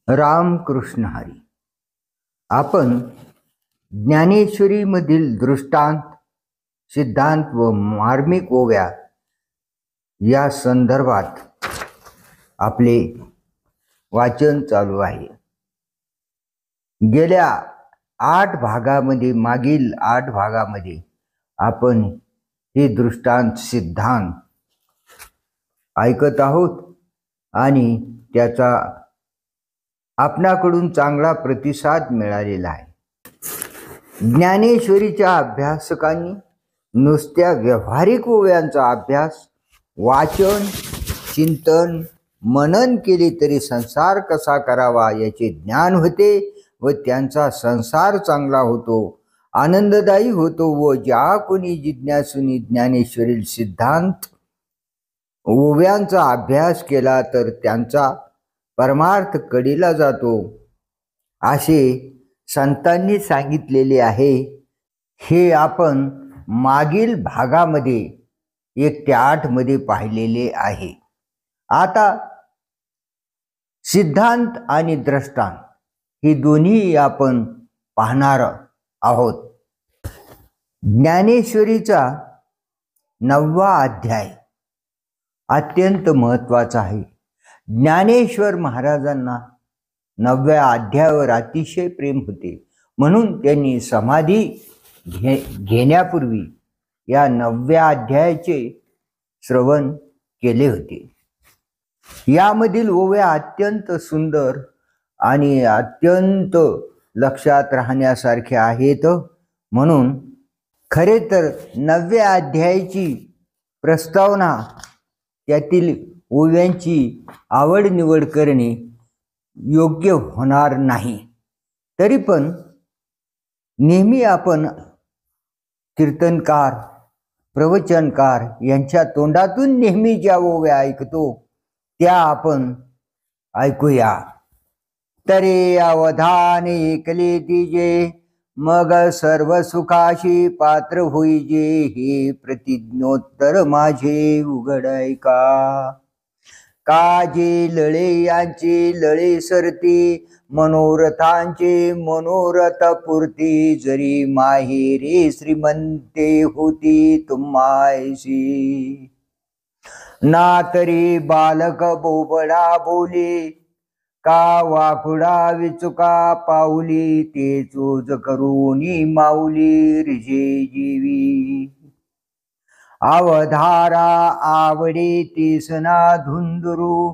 रामकृष्ण हरी. आपण ज्ञानेश्वरीमधील दृष्टांत, सिद्धांत व मार्मिक ओव्या या संदर्भात आपले वाचन चालू आहे. गेल्या मागील आठ भागामध्ये आपण हे दृष्टांत, सिद्धांत ऐकत आहोत आणि त्याचा आपणाकडून चांगला प्रतिसाद मिळालेला आहे. ज्ञानेश्वरीच्या अभ्यासकांनी नुसत्या व्यावहारिक ओव्यांचा अभ्यास, वाचन, चिंतन, मनन केले तरी संसार कसा करावा याचे ज्ञान होते व त्यांचा संसार चांगला होतो, आनंददायी होतो व ज्या कोणी जिज्ञासूंनी ज्ञानेश्वरी सिद्धांत ओव्यांचा अभ्यास केला तर त्यांचा परमार्थ कडेला जातो असे संतांनी सांगितलेले आहे. हे आपण मागील भागामध्ये 1 ते 8 मध्ये पाहिलेले आहे. आता सिद्धांत आणि दृष्टांत हे दोन्ही आपण पाहणार आहोत. ज्ञानेश्वरीचा 9वा अध्याय अत्यंत महत्त्वाचा आहे. ज्ञानेश्वर महाराजांना 9व्या अध्यायावर अतिशय प्रेम होते, म्हणून त्यांनी समाधी घेण्यापूर्वी या 9व्या अध्यायाचे श्रवण केले होते. यामधील ओव्या अत्यंत सुंदर आणि अत्यंत लक्षात राहण्यासारख्या आहेत. म्हणून खरे तर 9व्या अध्यायाची प्रस्तावना, त्यातील ओव्यांची आवड निवड करणे योग्य होणार नाही. तरी पण नेहमी आपण कीर्तनकार, प्रवचनकार यांच्या तोंडातून नेहमी ज्या ओव्या ऐकतो त्या आपण ऐकूया. तरे अवधान ऐकले तिजे, मग सर्व सुखाशी पात्र होईजे, हे प्रतिज्ञोत्तर माझे उघड ऐका. काजे लळे यांचे लळे सरते, मनोरथांचे मनोरथ पुरते, जरी माहेरे श्रीमंते होती तुम्हायसी. ना तरी बालक बोबडा बोले, का वाकुडा विचुका पाऊली, ते चोज करूनी माऊली रिजे जीवी. अवधारा आवडे तेसना धुंदरू,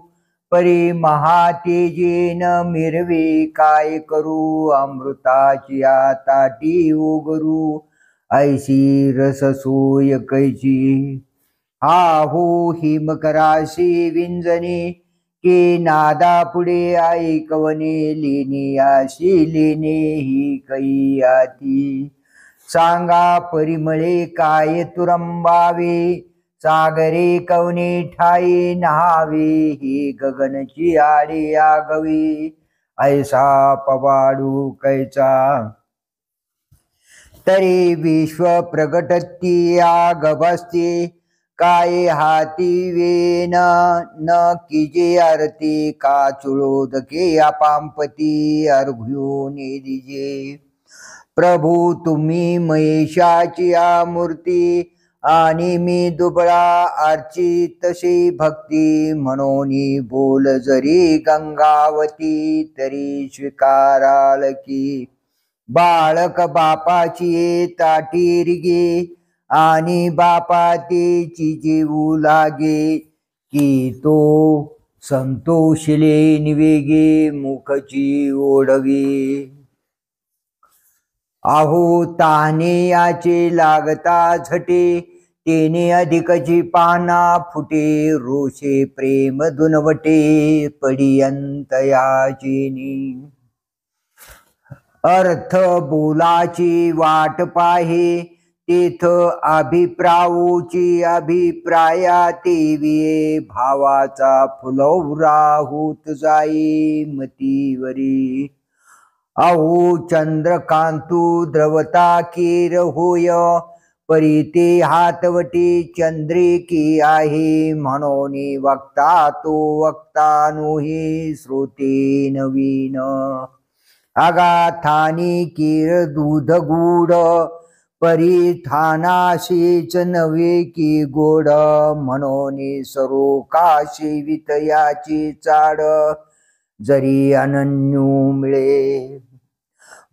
परी महातेजेन मिरवे काय करू, अमृताची ताटी उगरू, ऐशी रससोय कैची. हा हो हिमकराशी विंजने, के नादा पुढे ऐकवणे, लेणे आशी लेणे ही कै आती. सांगा परिमळे काय तुरंबावे, सागरे कवने ठाई नहावे, हे गगनची आडे आगवे, ऐसा पवाडू कैचा. तरी विश्व प्रगटती आग बसते, काय हाती वेन न किजे आरती, का चुळोदके अपांपती अर्घ्यो नेदिजे. प्रभू तुम्ही महेशाची मूर्ती, आणि मी दुबळा आर्ची तशी भक्ती, म्हणून बोल जरी गंगावती, तरी स्वीकाराल की. बाळक बापाची ताटी रिगे, आणि बापा तेची जेवू लागे, की तो संतोषले निवेगे मुखची ओढवे. अहो ताने याचे लागता झटे, तेने अधिकची पाना फुटे, रोषे प्रेम दुनवटे, पडियंत याचेनी. अर्थ बोलाची वाट पाहे, तेथ अभिप्रावूची अभिप्राया तेवी, भावाचा फुलवरा होत जाई मतीवरी. अहो चंद्रकांतू द्रवता कीर होय, परी ते हातवटी चंद्रिकी आहे, म्हणून वक्ता तो वक्ता नोही श्रोते नवीन. आगाथानी कीर दूध गूढ, परिथानाशीच नव्हे की गोड, म्हणून सरोकाशी वितयाची चाड, जरी अनन्यू मिळे.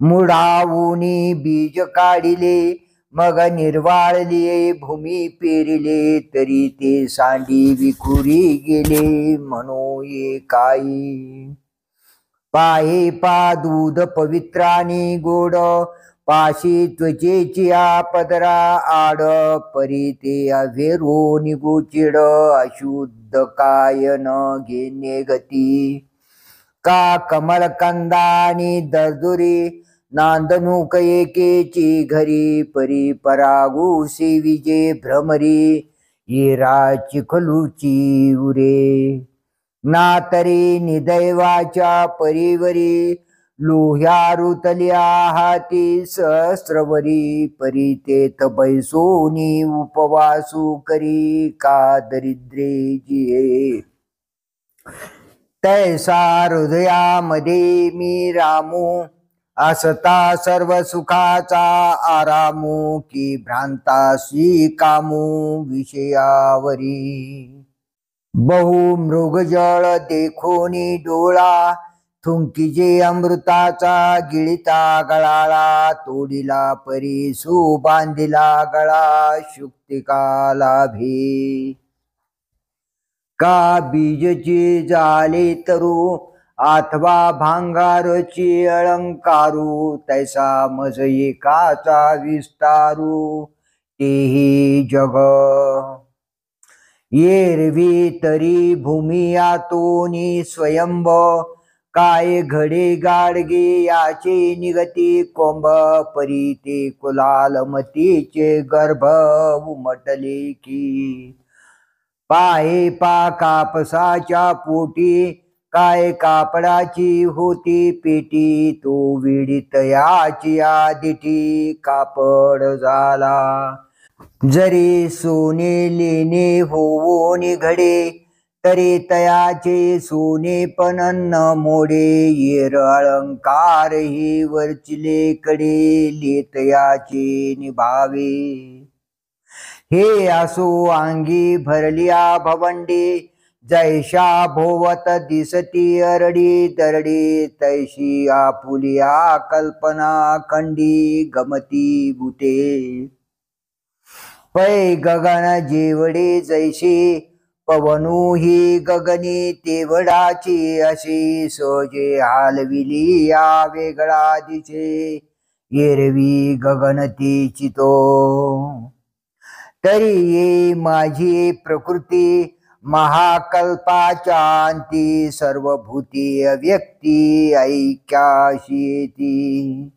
मुडावूनी बीज काढिले, मग निर्वाळले भूमी पेरिले, तरी ते सांडी विखुरी गेले, म्हणो ये काही. पाहे पा दूध पवित्रानी गोड, पाशी त्वचेची पदरा आड, परी ते अभेरो निगोचिड, अशुद्ध काय न घेणे गती. का कमलकंदानी दर्दुरी, नांदणूक एकेची घरी, परी परागुसी विजे भ्रमरी, येरा चिखलूची उरे. ना तरी निदैवाच्या परीवरी, लोह्या रुतल्या हाती सहस्रवरी, परी तेथ बैसोनी उपवासू करी, का दरिद्रे जिये. तैसा हृदयामध्ये मी रामू, असता सर्व सुखाचा आरामू, की भ्रांतासी कामू विषयावरी. बहु मृगजळ देखोनी डोळा, थुंकीजे अमृताचा गिळिता गळाळा, तोडिला परी सुबांधिला गळा, शुक्तिका लाभे. का बीजची झाले तरू, अथवा भांगारची अलंकारू, तैसा मज एकाचा विस्तारू, तेही जग. एरवी तरी भूमी आतोनी स्वयंभ, काय घडे गाडगे याचे निगती कोंब, परी ते कुलालमतीचे गर्भ उमटले की. पाहे पा कापसाच्या पोटी, काय कापडाची होती पेटी, तो विडितयाची आदिठी कापड झाला. जरी सोने लेणे होवोन घडे, तरी तयाचे सोने पण न मोडे, येर अलंकार ही वरचिले कडे, लेतयाचे निभावे. हे असो अंगी भरलिया भवंडी, जैशा भोवत दिसती अरडी दरडी, तैशी आपुलिया कल्पना खंडी गमती भूते. पै गगन जेवढे जैशी, पवनू ही गगनी तेवढाची अशी, सोजे हालविली या वेगळा दिसे, एरवी गगनतीची तो. तरी ये माझी प्रकृती महाकल्पाच्या अंती, सर्वभूती अव्यक्ती ऐक्याशी येती.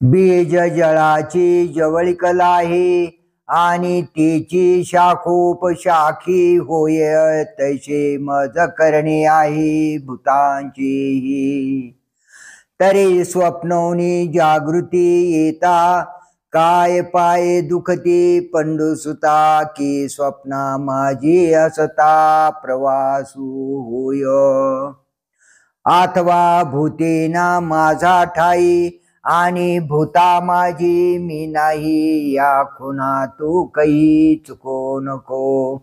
बीज जळाची जवळीक लाहे, आणि तेची शाखोपशाखी होय, तैसे मज करणे आहे भूतांचीही. तरी स्वप्नोनी जागृती येता, काय पाय दुखती पंडुसुता, की स्वप्ना माझी असता प्रवासू होय. अथवा भूतेना माझा ठाई, आणि भूता माझी मी नाही, या खुना तू काही चुको नको.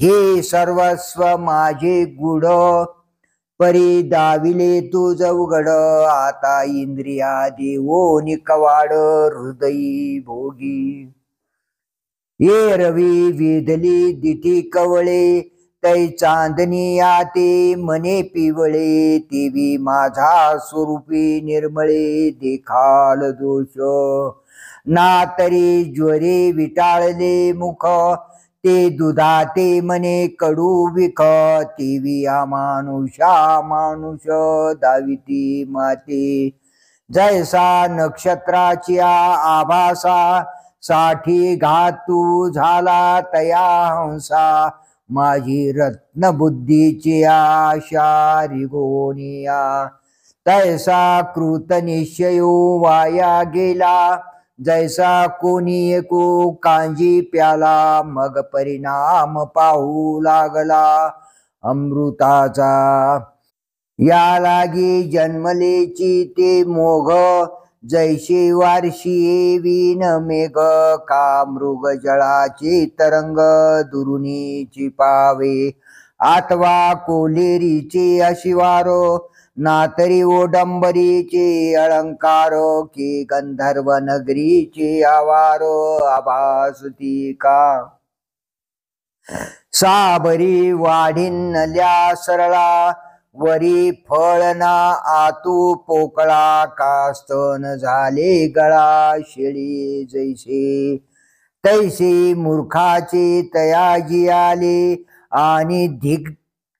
हे सर्वस्व माझे गुढ, परी दाविले तुझ उघड, आता इंद्रिया देवो निकवाड हृदयी भोगी. ये रवी वेधली दिठी कवळे, तै चांदणी आते मने पिवळे, तेवी माझा स्वरूपी निर्मळे देखाल दोष. ना तरी ज्वरे विटाळले मुख, ते दुधाते मने कडू विख, तेवी अमानुषा मानुष दाविती माते. जैसा नक्षत्राची आभासा, साठी घातू झाला तया हंसा, माझी रत्न बुद्धीची आशा रिगोनिया. तैसा कृत निश्चयो वाया गेला, जैसा कोणी एको कांजी प्याला, मग परिणाम पाहू लागला अमृताचा. या लागी जन्मलेची ते मोघ, जैसे वारशी विन मेघ, का मृग जळाचे तरंग दुरुनीची पावे. आतवा कोलेरीचे अशिवारो, नातरी ओडंबरीचे अलंकार, की गंधर्व नगरीचे आवारो आभासती का. साबरी वाढिनल्या सरळा, वरी फळना आतू पोकळा, का स्तन झाले गळा शेळी जैसे. तैसे मूर्खाचे तयाजी आले, आणि धिक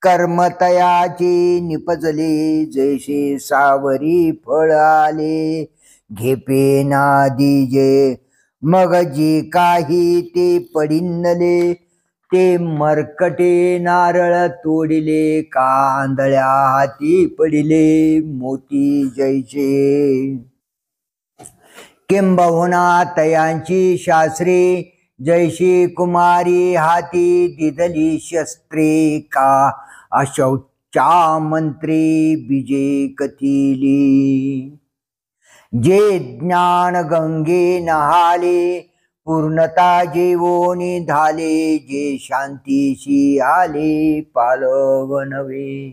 कर्म तयाचे निपजले, जैसे सावरी फळ आले घेपे ना दिजे. मग जे काही ते पडिनले, ते मरकटे नारळ तोडिले, कांदळ्या हाती पडिले मोती जैसे. किंबहुना तयांची शास्त्रे, जैशी कुमारी हाती दिदली शस्त्रे, का अशौचा मंत्री बीजे कथिली. जे ज्ञान गंगे नहाले, पूर्णता जेवोनी धाले, जे शांतीशी आले पालवनवे.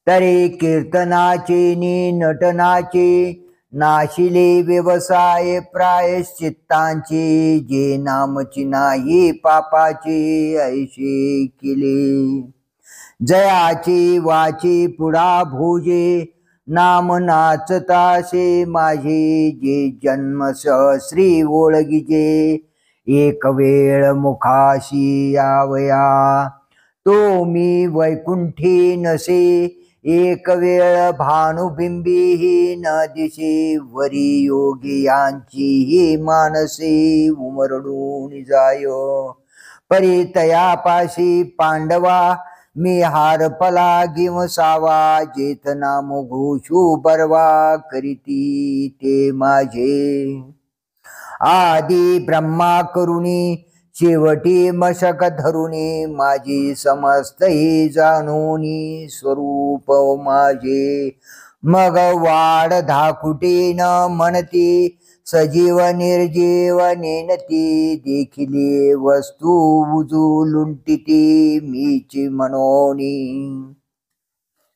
तरे कीर्तनाचे नि नटनाचे, नाशिले व्यवसाय प्रायश्चित्तांचे, जे नामची नाही पापाचे ऐशे केले. जयाचे वाचे पुढा भोजे, नाम नाचतासे माझे, जे जन्म सहस्री ओळगीचे, एक वेळ मुखाशी यावया. तो मी वैकुंठी नसे, एक वेळ भानुबिंबी न दिसे, वरी योगियांची ही मानसे उमरडून जाय. परी तयापाशी पांडवा, मी हारपला गिवसावा, जेथ नाम घोषू बरवा करीती ते माझे. आदी ब्रह्मा करुणी, शेवटी मशक धरुणी, माझी समस्त ही जाणूनी स्वरूप माझे. मग वाढ धाकुटी न म्हणती, सजीव निर्जीव नेनती, देखिले वस्तू उजू लुंटिती मीची मनोनी.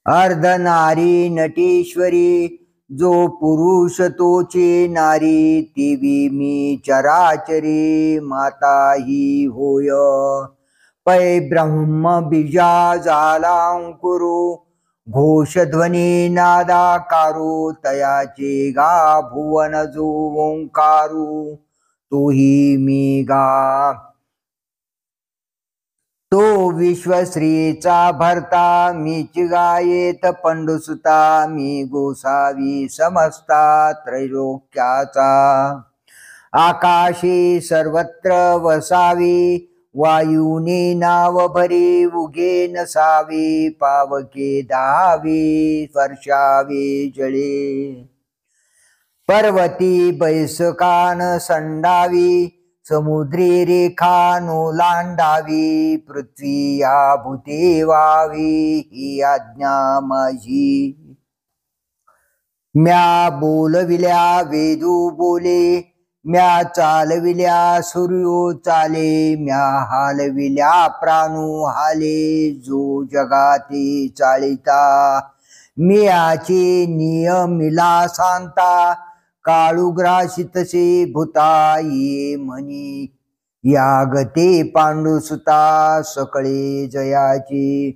अर्धनारी नटीश्वरी, जो पुरुष तोचे नारी, तेवी मी चराचरी माता ही होय. पै ब्रह्म बीजा जालांकुरु, घोषध्वनी नादाकारू, तयाचे गा भुवन जो ओंकारू, तोही मी गा. तो विश्वश्रीचा भरता, मीच गायेत पंडुसुता, मी गोसावी समस्ता त्रैलोक्याचा. आकाशी सर्वत्र वसावी, वायूने नाव भरी उगे नसावी, पावके दहावी वर्षावे जळे. पर्वती बैसकान संडावी, समुद्री रेखा लांडावी, पृथ्वी या भूते व्हावी ही आज्ञा माझी. म्या बोलविल्या वेदू बोले, म्या चालविल्या सूर्यो चाले, म्या हालविल्या प्राणू हाले, जो जगाते चालिता. मियाचे नियमिला सांता, काळुग्राशितसे भूता, ये म्हणी यागते पांडुसुता सकळे जयाचे.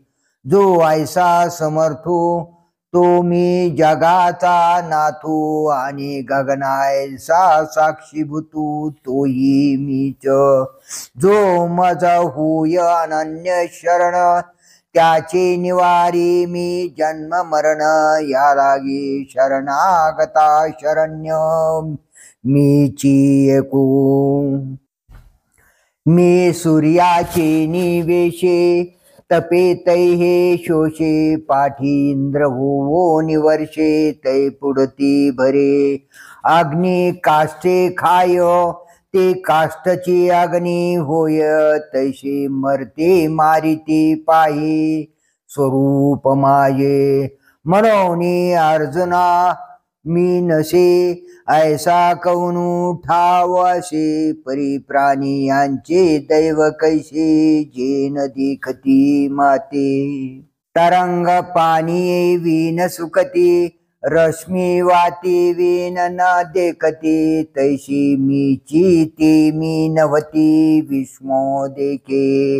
जो ऐसा समर्थो, तो मी जगाचा नाथो, आणि गगनायसा साक्षीभूतू तोही मीच. जो मज होय अनन्य शरण, त्याचे निवारी मी जन्म मरण. या लागी शरणागता शरण्य मीची एकू. मी सूर्याचे निवेशे, तपे तै हे शोषे पाठी इंद्र होवो निवर्षे तै पुढती भरे अग्नी काष्टे खाय ते काष्टची अग्नी होय तैसे मरते मारिती पाही स्वरूप माये म्हणून अर्जुना मी नसे ऐसा कवनु ठावासे परी प्राणी यांचे दैव कैसे जे न देखती माते तरंग पाणी विन सुकती रश्मी वाती विन न देखती तैशी मीची ती मी नवती विस्मो देखे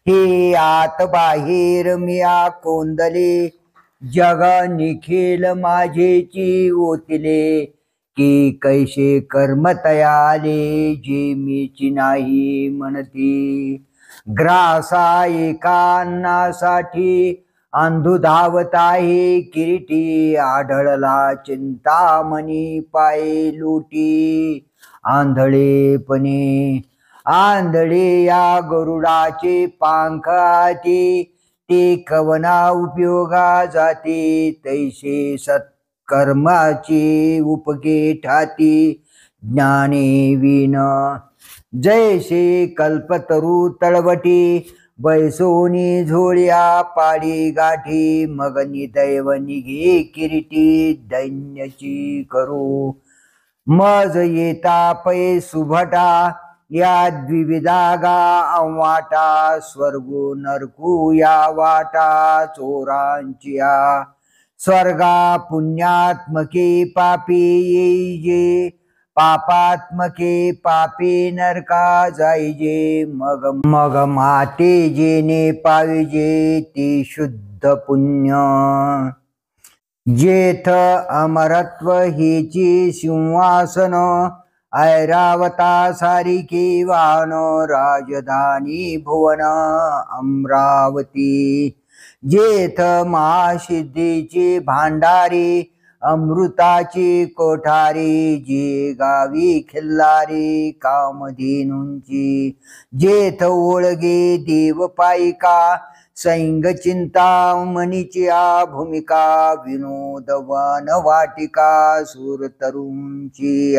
हे आत बाहेर मिया कोंदले जग निखिल माझेची ओतले की कैसे कर्म तयाले जे मीची नाही म्हणती ग्रासा एका अन्नासाठी अंधु धावत आहे किरीटी आढळला चिंतामणी पाय लुटी आंधळेपणे आंधळे या गरुडाचे पंख आती ते कवना उपयोगा जाते तैसे सत्कर्माची उपके ठाती ज्ञाने विन जैसे कल्पतरू तळवटी बैसोनी झोळ्या पाडी गाठी मग निदैव निघे किरीटी दैन्याची करू मज येता पै सुभटा या द्विविधागा अवाटा स्वर्गो नरकू या वाटा चोरांचिया स्वर्गा पुण्यात्मके पापी येईजे पापात्मके पापी नरका जाईजे मग मग माते जेने पाविजे ती शुद्ध पुण्य जेथ अमरत्व हेची सिंहासन ऐरावता सारिके वाहन राजधानी भुवन अमरावती जेथ महासिद्धीची भांडारी अमृताची कोठारी जे गावी खिल्लारी कामधेनूंची जेथ ओळगे देवपायिका सैंग चिंतामणीची भूमिका विनोदवन वाटिका सुरतरुंची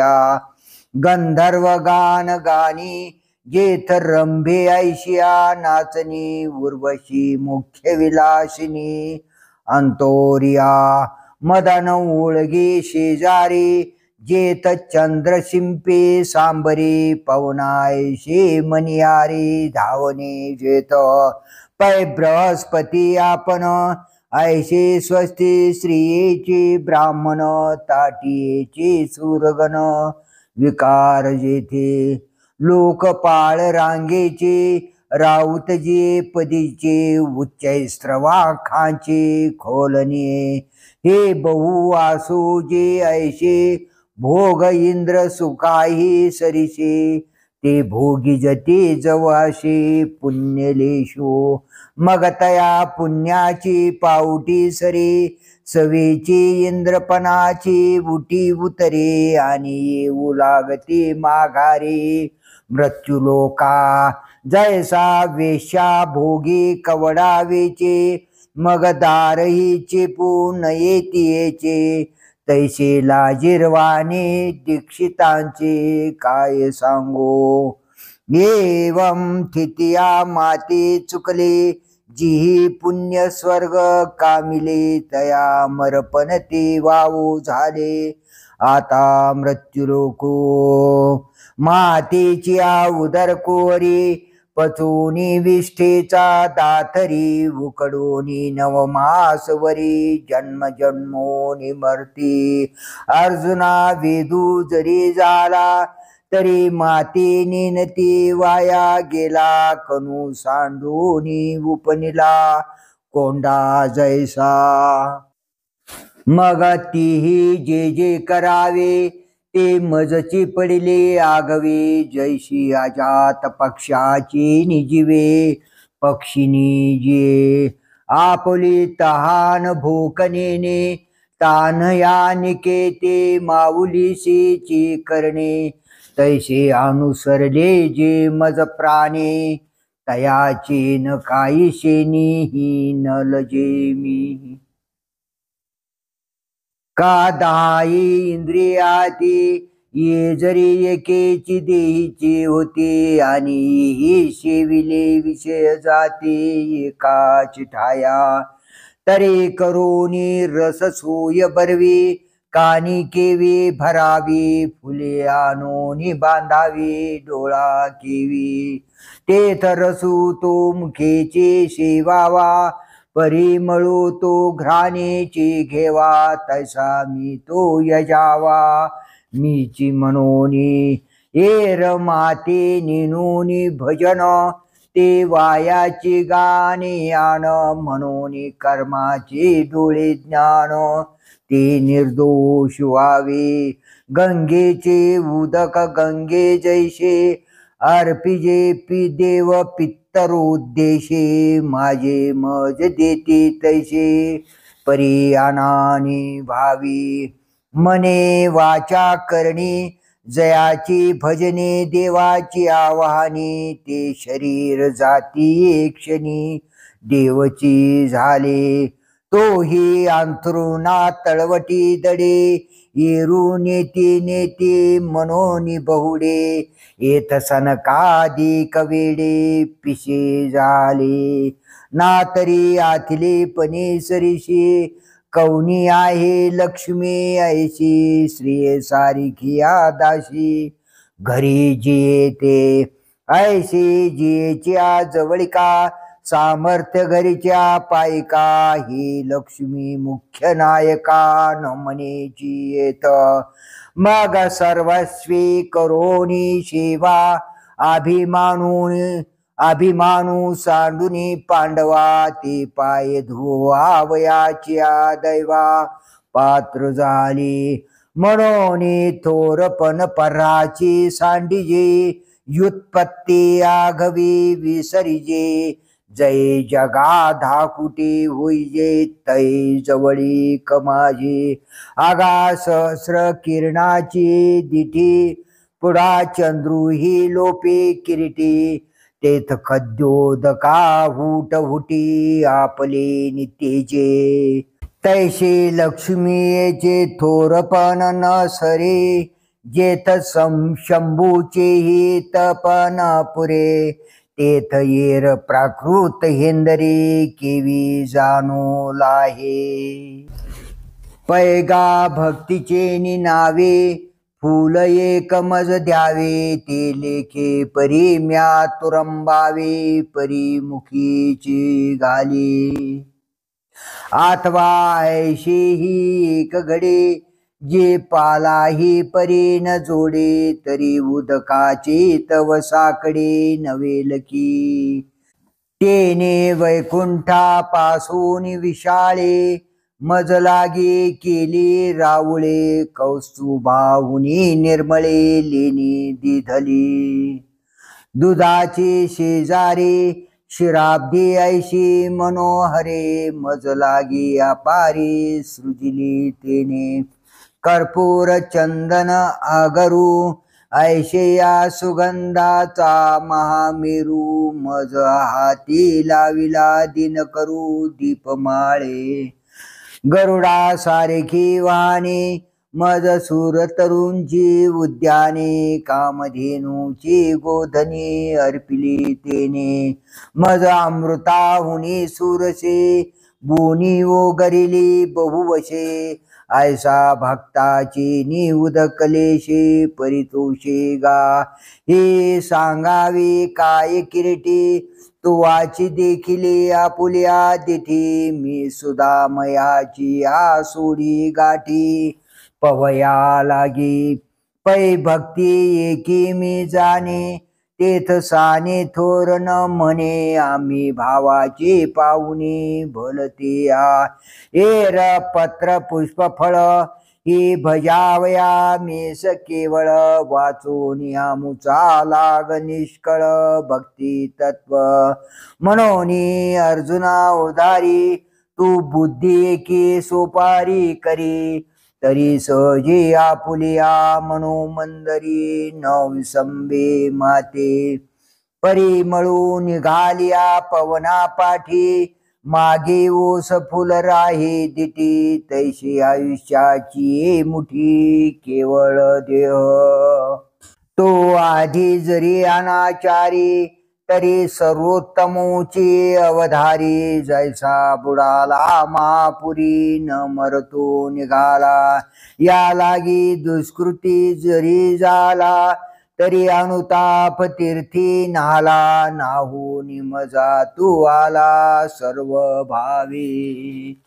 गंधर्व गान गाणी जेथ रंभे ऐशिया नाचनी उर्वशी मुख्य विलासिनी अंतोरिया मदन ओळगे शेजारी जेथ चंद्र शिंपे सांबरी पवनायशे मनियारी धावणे जेथ पै बृहस्पती आपण ऐशे स्वस्ती स्त्रियेचे ब्राह्मण ताटियेचे सूरगण विकार जेथे लोकपाळ रांगेचे राऊत जे पदीचे उच्चैस्त्रवा खांचे खोलने हे बहु आसू जे ऐशे भोग इंद्र सुखाही सरिसे ते भोगी जते जवाशे पुण्यलेशो मग तया पुण्याची पावटी सरे सवेची इंद्रपणाची उटी उतरे आणि येऊ लागते माघारे मृत्युलोका जैसा वेश्या भोगी कवडावेचे मग दारही चेपून येतीयेचे तैसे लाजिरवाने दीक्षितांचे काय सांगो एवं थितिया माते चुकले जिही पुण्य स्वर्ग कामिले तया मरपण ते वावू झाले आता मृत्युलोको मातेची उदर कोरी पचोनी विष्ठेचा दाथरी उकडोनी नवमासवरी जन्म जन्मोनी मरती अर्जुना वेदू जरी झाला तरी माते नेनती वाया गेला कनु सांडूनी उपनिला कोंडा जैसा मग तीही जे जे करावे ते मजची पडिले आगवे जैशी अजात पक्षाची निजीवे पक्षिणी जे आपली तहान भूकनेने तान या निकेते माऊलीशीची करणे तैसे अनुसरले जे मज प्राणे तयाचे न काही शेनी न लजे मी. का दाई इंद्रियाती ये जरी एकेची देहीची होती, आणि ही शेविले विषय जाते एकाच ठाया. तरी करोनी रस सोय बरवी, कानी केवी भरावी, फुले आणोनी बांधावी डोळा केवी. तेथ रसू तो मुखेची सेवावा, परिमळू तो घ्राणेची घेवा, तैसा मी तो यजावा. मीची म्हणोनी एर माते निनोनी भजन, ते वायाची गाणे आण, म्हणून कर्माचे डोळे ज्ञान. ते निर्दोष व्हावे गंगेचे उदक गंगे जैसे, अर्पिजे पी देव पित्तरोद्देशे, माझे मज देते तैसे परियानाने भावी. मने वाचा करणी जयाची भजने देवाची आवाहनी, ते शरीर जाती एक क्षणी देवची झाले. तोही अंथरुणा तळवटी दडे, येरू नेते नेते मनोनी बहुडे, येत सनकादिक वेडे पिशे झाले. ना तरी आथिले पणे सरीशी, कौनी आहे लक्ष्मी ऐशी, श्री सारिखी दासी. घरी जी ते ऐशी जियेच्या जवळिका, सामर्थ्य घरीच्या पायिका, ही लक्ष्मी मुख्य नायका न मनेची येत. मग सर्वस्वी करोनी सेवा, अभिमानू सांडुनी पांडवा, ते पाय धुवावयाच्या दैवा. पात्र झाली म्हणून थोरपण पराची सांडिजे, व्युत्पत्ती आघवी विसरिजे, जय जगा धाकुटी होईजे तै जवळी कमाजी. आगा सहस्र किरणाची दिठी, पुढा चंद्रू ही लोपे किरीटी, तेथ खद्योदका हुट हुटी आपले नित्येचे. तैसे लक्ष्मीचे थोरपण न सरे, जेथ शंभूचे ही तपन पुरे, तेथ येर प्राकृत हेंदरी केवी जाणू लाहे. पैगा भक्तीचे निनावे, फूल एक मज द्यावे, ते लेखे परी म्या तुरंबावे, परी मुखीची घाली. अथवा ऐशी ही एक घडे, जे पालाही परी न जोडे, तरी उदकाचे तव साकडे नवेल की. तेने वैकुंठा पासून विशाळे, मज लागे केली रावळे, कौस्तुभाहुनी निर्मळे लेणी दिधली. दुधाचे शेजारी शिराब्दी ऐशी मनोहरे, मज लागी अपारी सृजिली तेने. कर्पूर चंदन अगरू ऐशे या सुगंधाचा महामेरू, मज हाती लाविला दिन करू दीपमाळे. गरुडा सारखी वाहने मज सूर तरुंची उद्याने, कामधेनूची गोधनी अर्पिली तेने. मज अमृताहुनी सुरसे, बोनी ओगरिली बहुवशे, ऐसा भक्ताची निउद कलेशे परितोषे गा. हे सांगावे काय किरीटी, तुवाची देखिले आपुल्या दिठी, मी सुदामयाची आसोडी गाठी पवया लागी. पै भक्ती एकी मी जाणे, तेथ साने थोर न म्हणे, आम्ही भावाचे पाहुणे भलते आ. एर पत्र पुष्प फळ ही भजावया मेस केवळ, वाचून आमुचा लाग निष्कळ भक्ती तत्व. म्हणून अर्जुना उदारी, तू बुद्धी की सोपारी करी, तरी सहजी आपुलिया मनोमंदरी न विसंबे माते. परिमळू निघालिया पवना पाठी, मागे ओस फुल राही दिटी, तैशी आयुष्याची मुठी केवळ देह. तो आधी जरी अनाचारी, तरी सर्वोत्तमोची अवधारी, जैसा बुडाला महापुरी न मरतो निघाला, या लागी दुष्कृती जरी झाला, तरी अनुताप तीर्थी नाला, नाहून मजा तू आला सर्व भावी.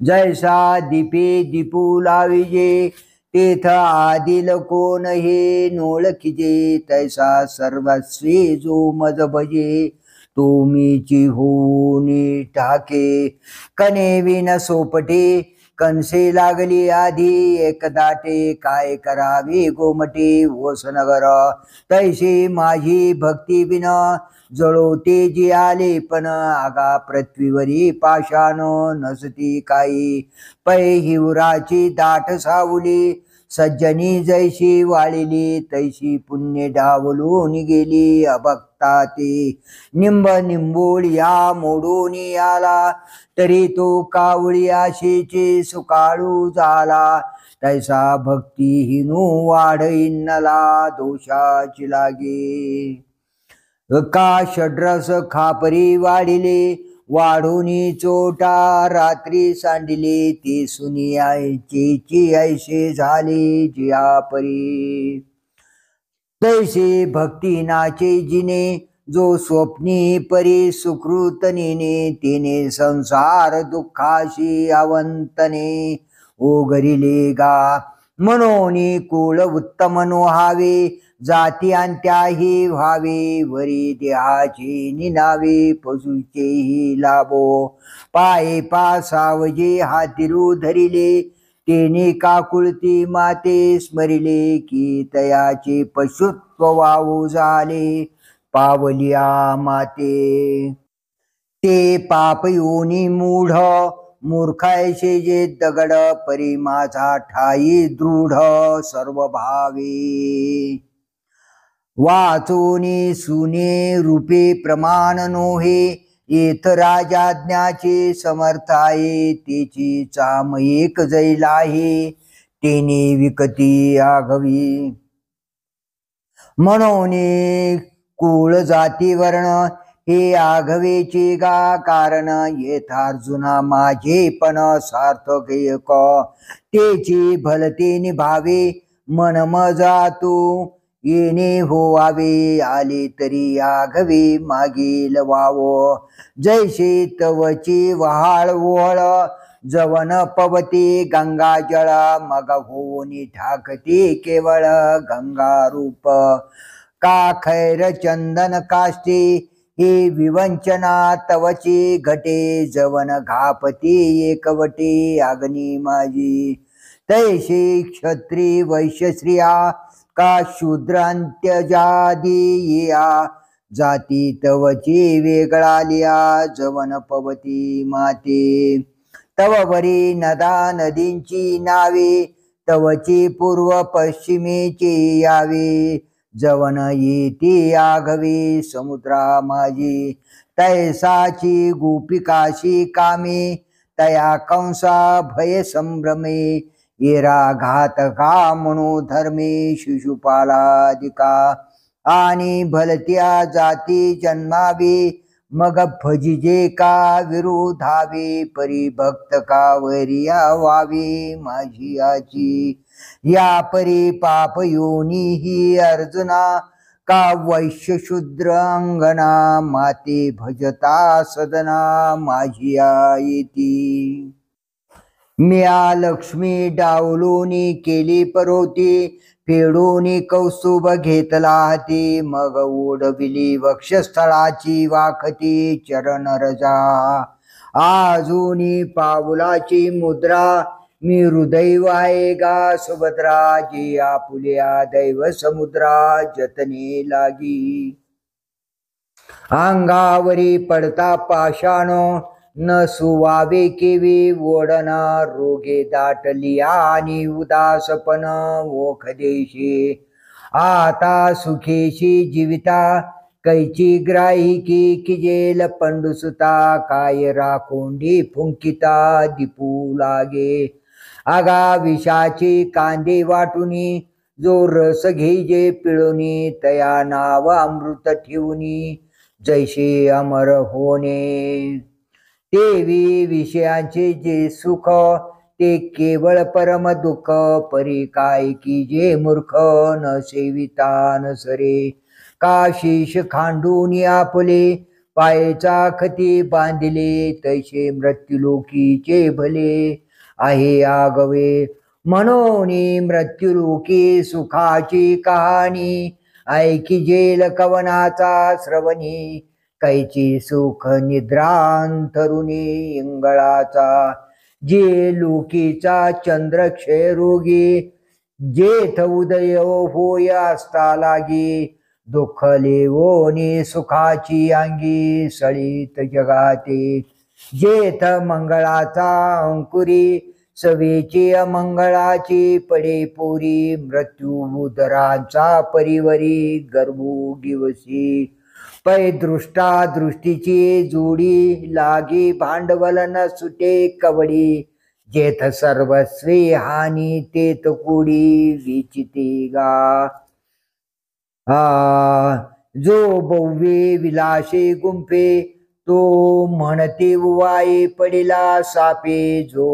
जैसा दीपे दीपू लाविजे, तेथ आदिल कोण हे नोळखिजे, तैसा सर्वस्वी जो मज भजे, तुम्हीची होनी टाके. कने विन सोपटे कनसे लागली आधी, एक दाटे काय करावे गोमटे वसनगर, तैसे माझी भक्ती बिन जळोते जी आले पण, आगा पृथ्वीवरी पाषाण नसती काही, पै हिवराची दाट सावली, सज्जनी जैशी वाळिली, तैशी पुण्य डावलून गेली अभक्ता ते, निंब निंबोळिया मोडून आला, तरी तो कावळी आशेचे सुकाळू झाला, तैसा भक्तिहीनू वाढईनला दोषाची लागे. का षड्रस खापरी वाढिले, वाढूनी चोटा रात्री सांडिले, ती सुनियाची ऐसे झाले जिया परी. तैसे भक्तीनाचे जिने, जो स्वप्नी परी सुकृत नेने, तिने संसार दुःखाशी अवंतने ओघरिले गा. मनोनी कुळ उत्तम नोहावे, जाती अंत्याही व्हावे, वरी देहाची निनावे पशुचेही लाभो. पाये पासावजे हातिरू धरिले, तेने काकुळती माते स्मरिले, की तयाचे पशुत्व वाहू झाले पावलिया माते. ते पाप योनी मूढ मूर्खायशे जे दगड, परी माझा ठाई दृढ सर्व भावे. वाचोनी सुने रूपे प्रमाण नोहे, येथ राजाज्ञाचे समर्थ आहे, तेची चाम एक जैल आहे, तेने विकती आघवी. म्हणून कुळ जाती वर्ण हे आघवेचे गा कारण, येथार्जुना माझे पण सार्थक एक, तेची भलते निभावे मन मजा तू, येणे होवावे आले तरी आघवे मागील वावो. जैसे तवची वहाळ ओहळ, जवन पवते गंगा जळ, मग होनी ठाकते केवळ गंगा रूप. का खैर चंदन काष्टे हे विवंचना तवचे घटे, जवन घापते एकवटे अग्नी माझी. तैसे क्षत्री वैश्य स्त्रिया, का शूद्रांत्यजादी या, जाती तवची वेगळालिया जवन पवती माते. तव वरी नदा नदींची नावे, तवची पूर्व पश्चिमेचे यावे, जवन येते आघवे समुद्रा माझी. तैसाची गोपिकाशी कामे, तया कंसा भय संभ्रमे, येरा घातका मनोधर्मे शिशुपालादिका. आणि भलत्या जाती जन्मावे, मग भजिजे का विरोधावे, परी भक्त का वरिया व्हावे माझी आजी. या परी पाप योनी ही अर्जुना, का वैश्य शूद्र अंगना, माते भजता सदना माझी येती. म्या लक्ष्मी डावलोनी केली परोती, फेडोनी कौस्तुभ घेतला हाती, मग ओढविली वक्षस्थळाची वाखती चरण रजा. आजूनी पावलाची मुद्रा, मी हृदय वाये गा सुभद्रा, जी आपुल्या दैव समुद्रा जतने लागी. अंगावरी पडता पाषाण, न सुवावे केवी ओढना, रोगे दाटलिया आणि उदासपण ओख देशी. आता सुखेशी जीविता, कैची ग्राहिकी किजेल पंडुसुता काय राखोंडी फुंकिता दिपू लागे आगा विषाची कांदे वाटुनी जो रस घेजे पिळुनी तया नाव अमृत ठेवुनी जैसे अमर होणे तेवी विषयांचे जे सुख ते केवळ परम दुःख परी काय की जे मूर्ख न सेविता न सरे का शीश खांडून आपले पायचा खती बांधिले तैसे मृत्युलोकीचे भले आहे आगवे म्हणून मृत्युलोकी सुखाची कहाणी ऐकी जेल कवनाचा श्रवणी कैची सुख निद्रांतरुणी इंगळाचा जे लोकीचा चंद्र क्षयरोगी जेथ उदय होय असता लागी दुःख लेवोनी सुखाची अंगी सळीत जगाते जेथ मंगळाचा अंकुरी सवेची अमंगळाची पडे पुरी मृत्यू उदरांचा परिवरी गर्भू दिवसी पै दृष्टा दृष्टीची जोडी लागी भांडवल न सुटे कवडी जेथ सर्वस्वी हानी तेथ कुडी विचिते गा जो भव्ये विलासे गुंफे तो म्हणते वाये पडिला सापे जो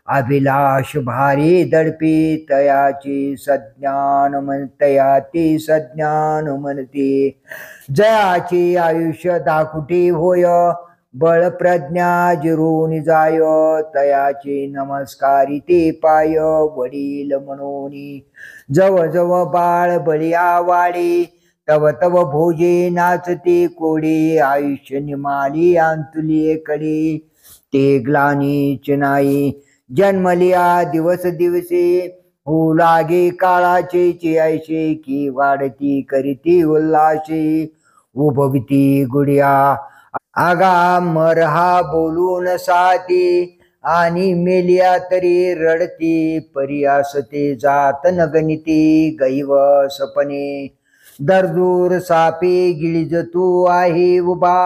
अभिलाष भारी दडपे तयाचे सज्ञान तयाचे सज्ञान म्हणते जयाचे आयुष्य दाखुटे होय बळ प्रज्ञा जिरून जाय तयाचे नमस्कारी ते पाय वडील म्हणून जव जव बाळ बळिया वाडे तव तव भोजे नाचते कोडे आयुष्य निमाली अंतुली कडे ते ग्लानीच नाही जन्मलिया दिवस दिवसे होऊ लागे काळाचे चियायचे की वाढती करीती उल्हासे उभविती गुडिया आगा मरहा बोलून साती आणि मेलिया तरी रडती परियासते जात नगनिती गैव सपने दरदूर सापे गिळीज तू आहे उभा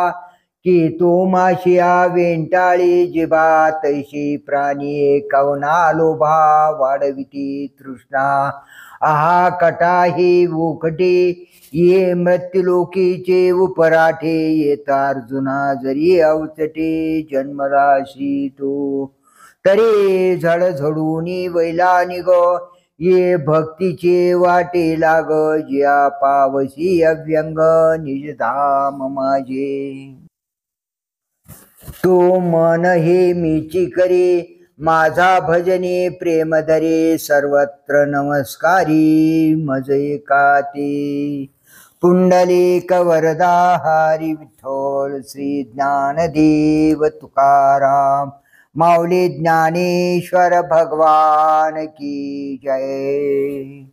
की तो माशिया वेंटाळी जिबा तैशी प्राणी कवना लोभा वाढविती तृष्णा आहा कटाही उखटे ये मृत्युलोकीचे उपराठे येत अर्जुना जरी अवचटे जन्मराशी तो तरी झडझडून वैला निग ये भक्तीचे वाटे लाग ज्या पावसी अव्यंग निजधाम माझे तो मन हे मीची करे माझा भजने प्रेम धरे सर्वत्र नमस्कारी मज एकाते पुंडलिक वरदा हरी विठ्ठल श्री ज्ञानदेव तुकाराम माऊली ज्ञानेश्वर भगवान की जय।